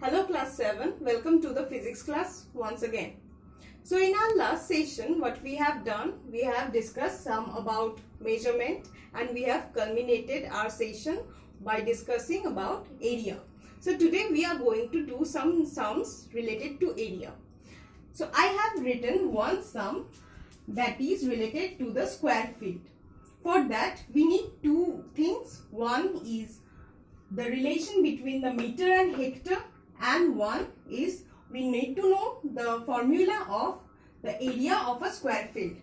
Hello class 7, welcome to the physics class once again. So in our last session what we have done, we have discussed some about measurement and we have culminated our session by discussing about area. So today we are going to do some sums related to area. So I have written one sum that is related to the square field. For that we need two things. One is the relation between the meter and hectare, and one is we need to know the formula of the area of a square field.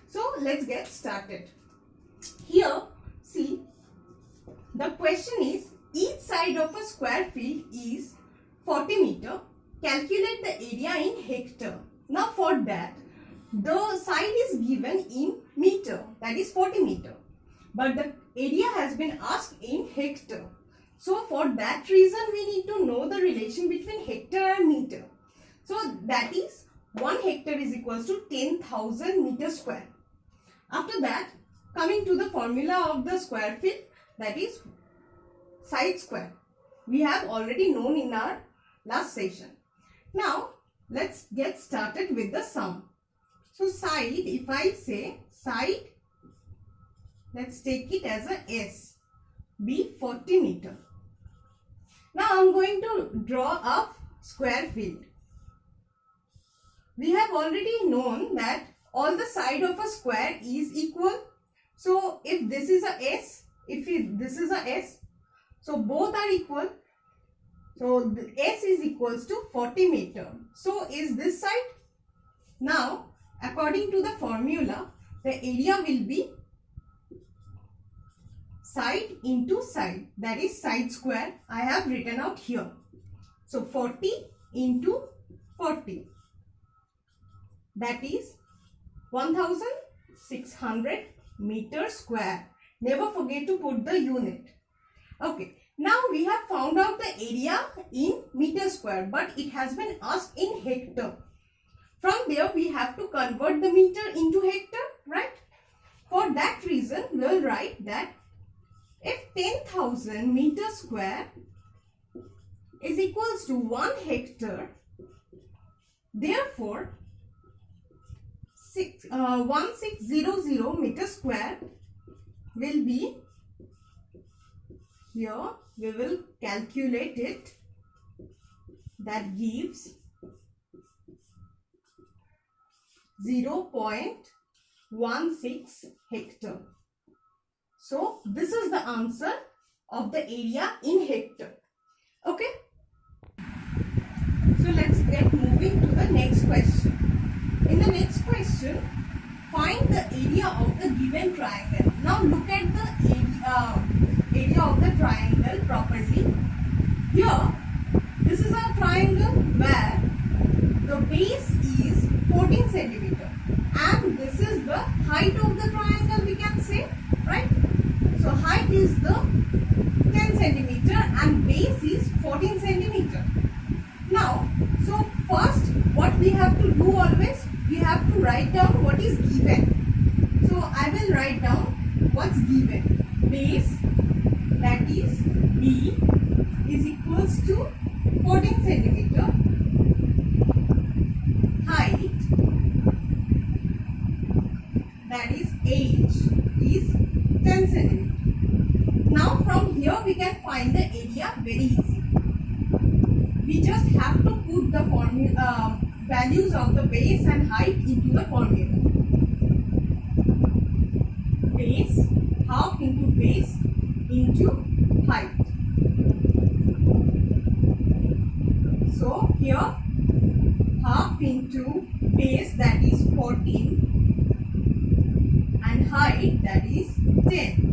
So let's get started. Here see, the question is each side of a square field is 40 meter. Calculate the area in hectare. Now for that the side is given in meter, that is 40 meter, but the area has been asked in hectare. So for that reason we need to know the relation between hectare and meter. So that is 1 hectare is equals to 10,000 meter square. After that, coming to the formula of the square field, that is side square. We have already known in our last session. Now let's get started with the sum. So side, if I say side, let's take it as a S, be 40 meter. Now I am going to draw a square field. We have already known that all the side of a square is equal. So if this is a S, this is a S, so both are equal. So the S is equals to 40 meter. So is this side? Now according to the formula, the area will be side into side, that is side square. I have written out here. So 40 into 40, that is 1600 meter square. Never forget to put the unit. Okay, now we have found out the area in meter square, but it has been asked in hectare. From there we have to convert the meter into hectare, right? For that reason we will write that if 10,000 meter square is equals to 1 hectare, therefore 1600 meter square will be, here we will calculate it, that gives 0.16 hectare. So this is the answer of the area in hectare. Okay. So let's get moving to the next question. In the next question, find the area of the given triangle. Now look at the area of the triangle properly. Here, this is a triangle where the base is 14 centimeter and this is the height of the triangle, we can say, right? So height is the 10 centimeter and base is 14 centimeter. Now, so first what we have to do always, we have to write down what is given. So I will write down what's given. Base, that is B, is equals to 14 centimeter. Height, that is H, is 10 centimeter. Now from here we can find the area very easy. We just have to put the formula values of the base and height into the formula. Base, half into base into height. So here half into base, that is 14, and height, that is 10.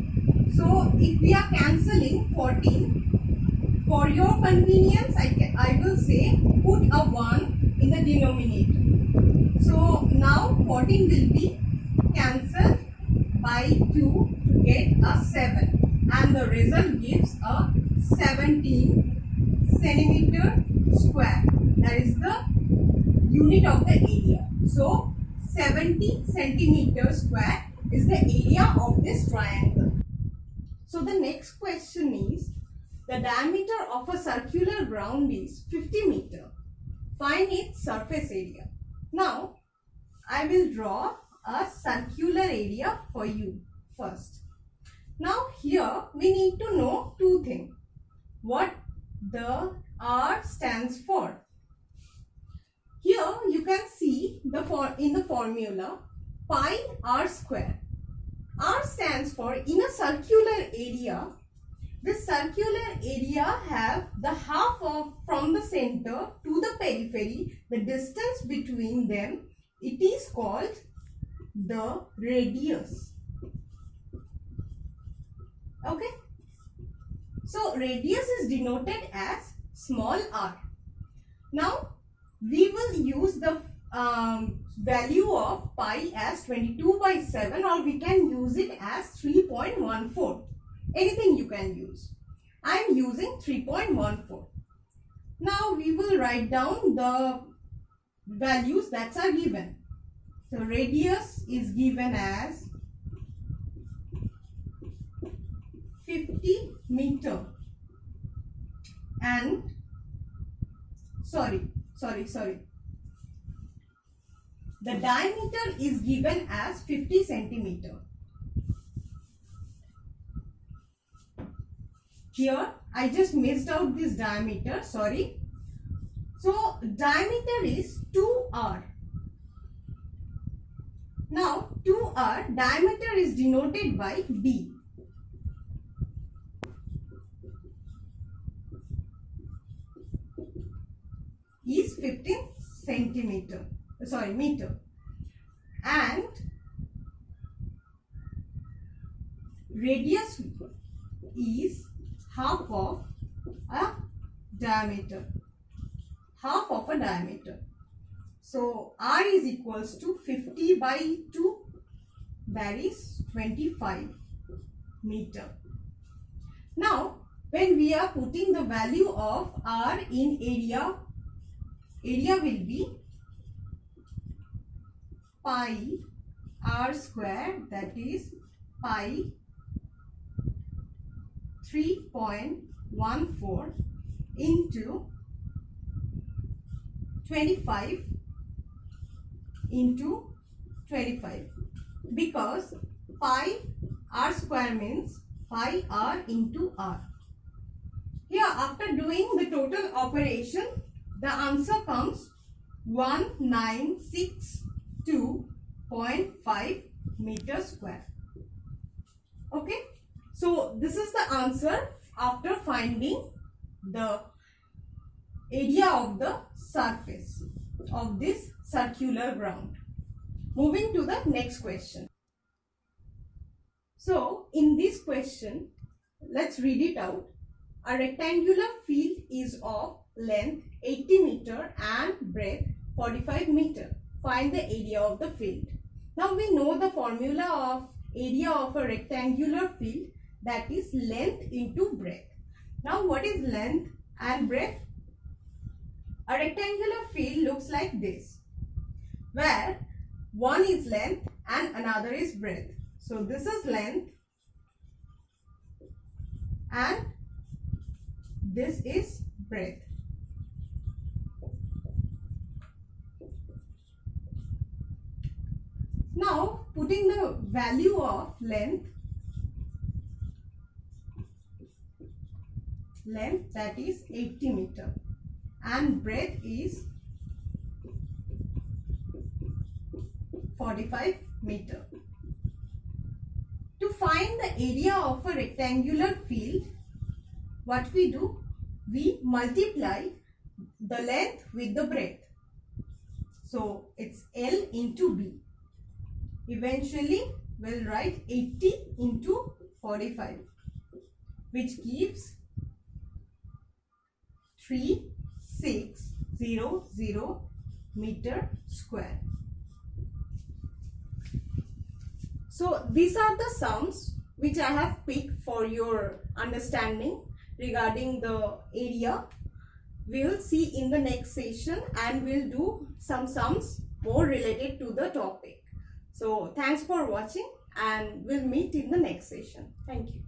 So if we are cancelling 14, for your convenience I will say put a 1 in the denominator. So now 14 will be cancelled by 2 to get a 7, and the result gives a 17 centimeter square. That is the unit of the area. So 70 centimeter square is the area of this triangle. So the next question is, the diameter of a circular ground is 50 meter. Find its surface area. Now, I will draw a circular area for you first. Now, here we need to know two things. What the R stands for. Here you can see in the formula pi r square. R stands for, in a circular area, this circular area have the half of from the center to the periphery, the distance between them, it is called the radius. Okay. So radius is denoted as small r. Now we will use the value of pi as 22/7, or we can use it as 3.14. Anything you can use. I am using 3.14. Now we will write down the values that are given. So radius is given as 50 meter and sorry. The diameter is given as 50 centimeter. Here I just missed out this diameter, sorry. So diameter is 2r. Now 2r, diameter is denoted by d. Is 15 centimeter, meter, and radius is half of a diameter. So r is equals to 50/2, that is 25 meter. Now when we are putting the value of r in area will be pi r square, that is pi 3.14 into 25 into 25, because pi r square means pi r into r. Here after doing the total operation, the answer comes 1962.5 meter square. Okay. So this is the answer after finding the area of the surface of this circular ground. Moving to the next question. So in this question, let's read it out. A rectangular field is of length 80 meter and breadth 45 meter. Find the area of the field. Now we know the formula of area of a rectangular field, that is length into breadth. Now what is length and breadth? A rectangular field looks like this, where one is length and another is breadth. So this is length and this is breadth. Now putting the value of length, that is 80 meter and breadth is 45 meter. To find the area of a rectangular field, what we do? We multiply the length with the breadth. So it's L into B. Eventually we'll write 80 into 45, which gives 3600 meter square. So these are the sums which I have picked for your understanding regarding the area. We will see in the next session and we'll do some sums more related to the topic. So thanks for watching and we'll meet in the next session. Thank you.